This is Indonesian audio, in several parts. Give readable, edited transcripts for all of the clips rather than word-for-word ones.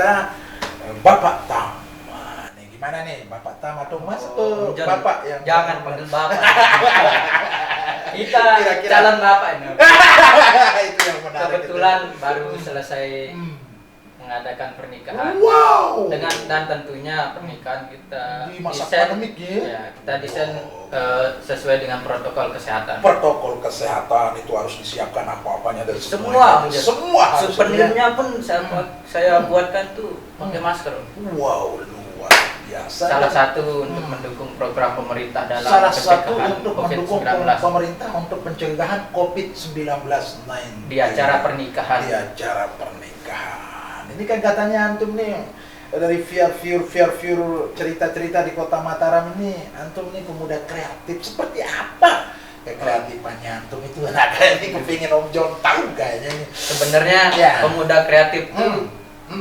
kita Bapak Tam. Wah, nih gimana nih Bapak Tam atau Mas atau Bapak yang jangan panggil Bapak. Kita Kira-kira. calon Bapak ini. Itu yang menarik. Kebetulan baru selesai mengadakan pernikahan. Wow. Dan tentunya pernikahan kita Di masa desain, pandemik ya? ya, kita desain sesuai dengan protokol kesehatan. Protokol kesehatan itu harus disiapkan apa-apanya dari Semua, semua harus souvenirnya pun saya buatkan tuh pakai masker. Wow, luar biasa. Salah satu untuk mendukung program pemerintah dalam Salah satu pencegahan untuk mendukung COVID-19 pemerintah untuk pencegahan COVID-19 di acara pernikahan. Di acara pernikahan. Ini kan katanya antum nih dari view cerita-cerita di Kota Mataram ini, antum nih pemuda kreatif. Seperti apa kekreatifannya antum itu? Nah, kayak ini kepingin Om John tahu kayaknya ini. Sebenarnya Ya. pemuda kreatif itu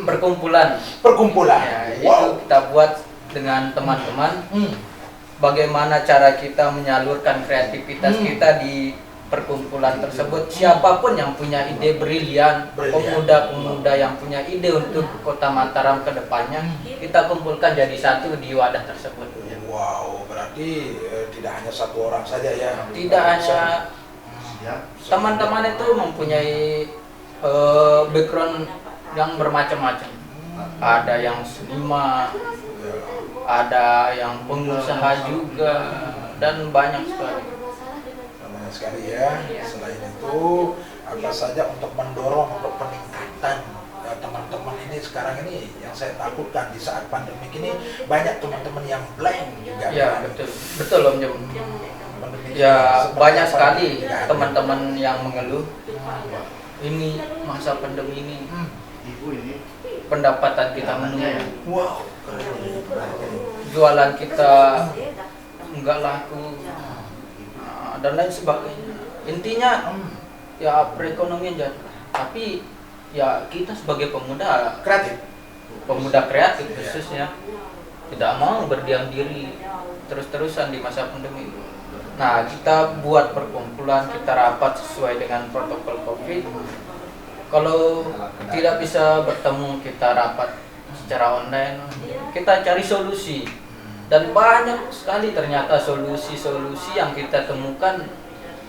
perkumpulan. Ya, itu kita buat dengan teman-teman. Bagaimana cara kita menyalurkan kreativitas kita di perkumpulan tersebut. Siapapun yang punya ide brilian, pemuda-pemuda yang punya ide untuk Kota Mataram ke depannya, kita kumpulkan jadi satu di wadah tersebut. Wow, berarti tidak hanya satu orang saja ya? Tidak hanya teman-teman itu mempunyai background yang bermacam-macam. Ada yang seniman, ada yang pengusaha juga, dan banyak sekali. Sekali ya. Selain itu apa saja untuk mendorong untuk peningkatan teman-teman ini sekarang ini yang saya takutkan di saat pandemik ini banyak teman-teman yang blank juga. Ya, kan? betul Om Jom. Ya, banyak sekali teman-teman yang mengeluh ini masa pandemi ini pendapatan kita menurun. Wow, Jualan kita enggak laku. Dan lain sebagainya. Intinya ya perekonomian jatuh. Tapi ya kita sebagai pemuda kreatif khususnya tidak mau berdiam diri terus-terusan di masa pandemi. Nah, kita buat perkumpulan, kita rapat sesuai dengan protokol Covid. Kalau tidak bisa bertemu, kita rapat secara online. Kita cari solusi. Dan banyak sekali ternyata solusi-solusi yang kita temukan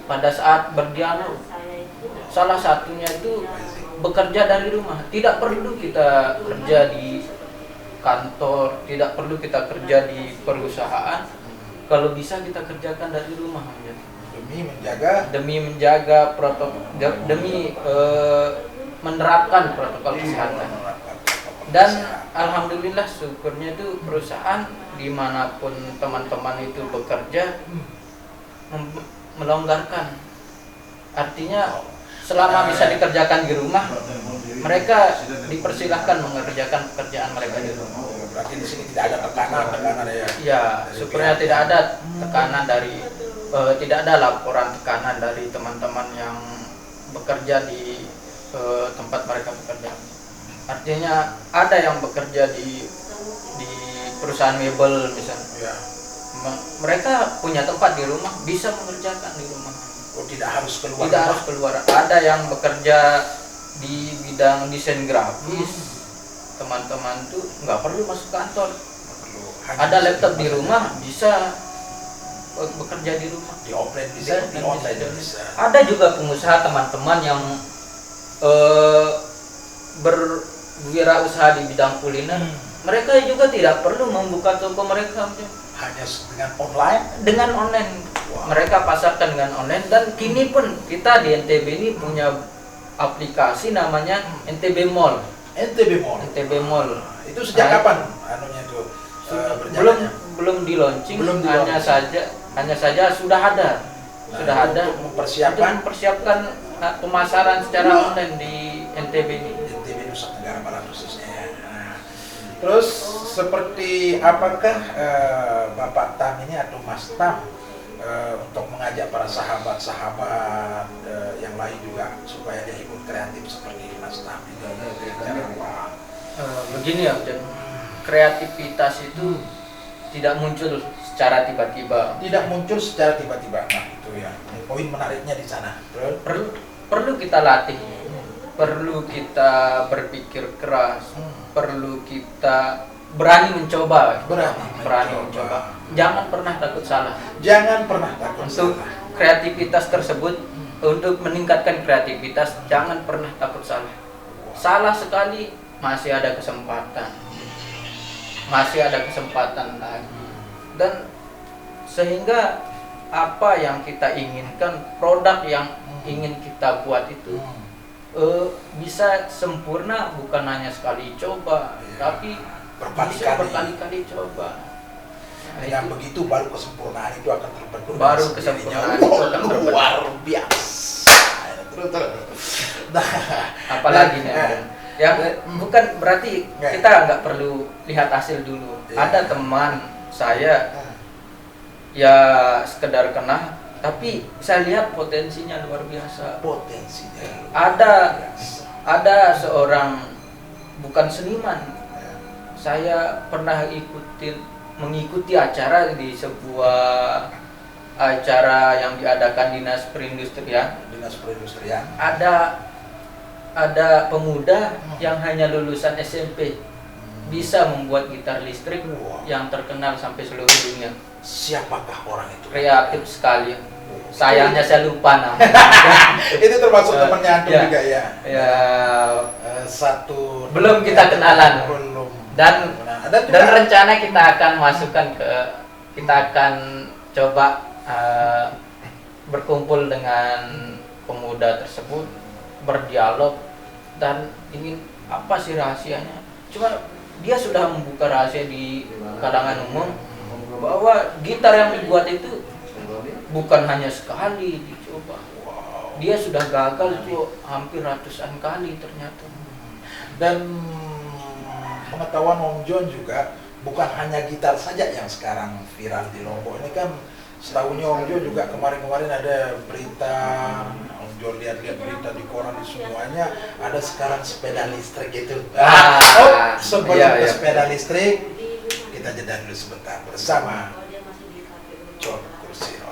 pada saat berdialog. Salah satunya itu bekerja dari rumah. Tidak perlu kita kerja di kantor, tidak perlu kita kerja di perusahaan. Kalau bisa kita kerjakan dari rumah. Demi menjaga protokol, demi menerapkan protokol kesehatan. Dan alhamdulillah syukurnya itu perusahaan dimanapun teman-teman itu bekerja melonggarkan. Artinya selama bisa dikerjakan di rumah, mereka dipersilahkan mengerjakan pekerjaan mereka di rumah. Berarti di sini tidak ada tekanan ya? Ya, syukurnya tidak ada tekanan tidak ada laporan tekanan dari teman-teman yang bekerja di tempat mereka bekerja. Artinya ada yang bekerja di perusahaan mebel misalnya. Ya. Mereka punya tempat di rumah, bisa mengerjakan di rumah. Oh, tidak harus keluar. Tidak harus keluar. Ada yang bekerja di bidang desain grafis. Teman-teman tuh nggak perlu masuk kantor. Ada laptop di rumah, bisa bekerja di rumah. Di offline bisa, di online bisa. Ada juga pengusaha teman-teman yang berwirausaha di bidang kuliner. Mereka juga tidak perlu membuka toko mereka, hanya dengan online. Dengan online, mereka pasarkan dengan online. Dan kini pun kita di NTB ini punya aplikasi namanya NTB Mall. NTB Mall. Itu sejak kapan anunya itu? Belum di launching, hanya saja sudah ada. Untuk mempersiapkan pemasaran secara online di NTB ini. NTB Nusa Tenggara Barat khususnya. Terus seperti apakah Bapak Tam ini atau Mas Tam untuk mengajak para sahabat-sahabat yang lain juga supaya dia ikut kreatif seperti Mas Tam ini? Begini ya, kreativitas itu tidak muncul secara tiba-tiba. Nah itu ya, poin menariknya di sana. Perlu kita latih. perlu kita berpikir keras, perlu kita berani mencoba. Berani mencoba. Jangan pernah takut salah. Jangan pernah takut Untuk salah. kreativitas tersebut, untuk meningkatkan kreativitas, jangan pernah takut salah. Salah sekali masih ada kesempatan. Masih ada kesempatan lagi. Dan sehingga apa yang kita inginkan, produk yang ingin kita buat itu bisa sempurna, bukan hanya sekali coba, tapi bisa berkali-kali coba. Yang begitu baru kesempurnaan itu akan terbentuk. Baru kesempurnaan itu akan terbentuk. Luar biasa. Terus. Nah, Apalagi nih, yang bukan berarti kita nggak perlu lihat hasil dulu. Ada teman saya ya sekedar kena, tapi saya lihat potensinya luar biasa. Potensinya. Ada seorang bukan seniman. Saya pernah mengikuti acara di sebuah acara yang diadakan Dinas Perindustrian. Ada pemuda yang hanya lulusan SMP bisa membuat gitar listrik yang terkenal sampai seluruh dunia. Siapakah orang itu? Kreatif sekali. Sayangnya saya lupa namanya. Itu termasuk temannya Antum juga ya? Ya, satu. belum kita kenalan. Belum. Dan rencana kita akan kita akan coba berkumpul dengan pemuda tersebut, berdialog, dan ingin apa sih rahasianya. Cuma dia sudah membuka rahasia di kalangan umum bahwa gitar yang dibuat itu bukan hanya sekali dicoba. Dia sudah gagal itu hampir ratusan kali ternyata. Dan pengetahuan Om John juga bukan hanya gitar saja yang sekarang viral di Lombok. Ini kan setahunya Om John juga kemarin-kemarin ada berita, Om John lihat-lihat berita di koran di semuanya, ada sekarang sepeda listrik itu. Sebelum ke sepeda listrik, kita jeda dulu sebentar bersama John Kursiro.